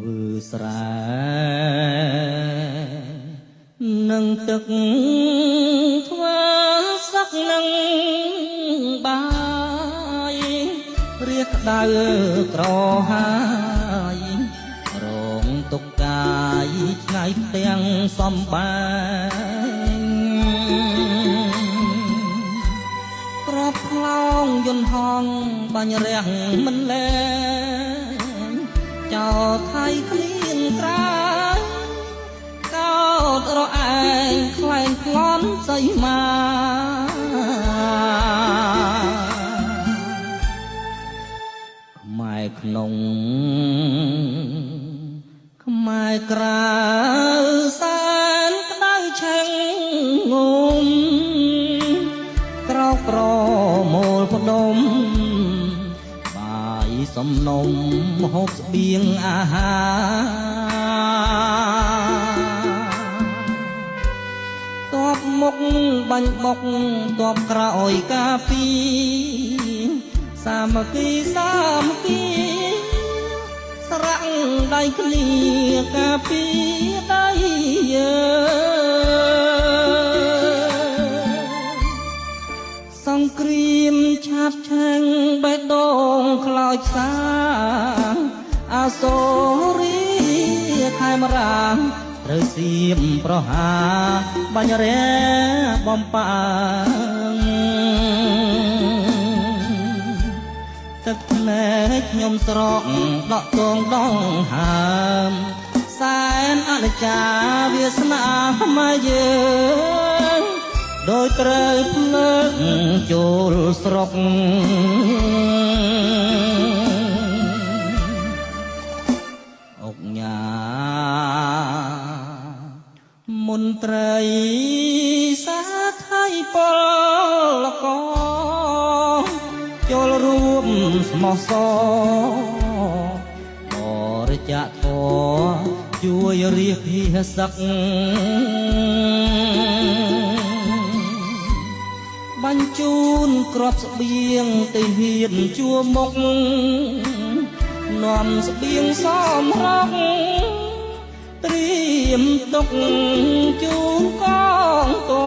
ធ្វើស្រែនឹងទឹកធ្វើសឹកនឹងបាយរៀកក្តៅក្រហាយរងទុកកាយថ្ងៃទាំងសំបែងក្របខ្លោងយន្តហងបាញ់រាំងមិនលែងចោលថៃគ្លៀងក្រៅកោតរឯងខ្លែងប្លន់សៃមាខ្មែរក្នុងខ្មែរក្រៅសែនក្តៅឆេងងំក្រោកប្រមូលផ្ដុំបាយសំណុំហូបស្បៀងអាហារតបមុខបាញ់បុកតបក្រោយកាពីសាមគ្គីស្រ័ងដៃគ្នាកាពីដៃសង្គ្រាមឆាបឆាំងបេះដូងខ្លោចសាអាសូរីខែមរាមត្រូវសៀមប្រហាបាញ់រែបំប៉ាងទឹកភ្នែកខ្ញុំស្រក់ដកទងដងហើមសែនអនិច្ចាវាសនាខ្មែរយើងដោយត្រូវភ្លើងចូលស្រុកអុកញ៉ាមន្ត្រីសាថៃពលកចូលរួមស្មោះសរបរិច្ចាគធម៌ជួយរាភិសឹកបញ្ជូនគ្រាប់ស្បៀងទៅហ៊ានជួមុខនាំស្បៀងសមរកត្រៀមទុកជូនកងទ័ព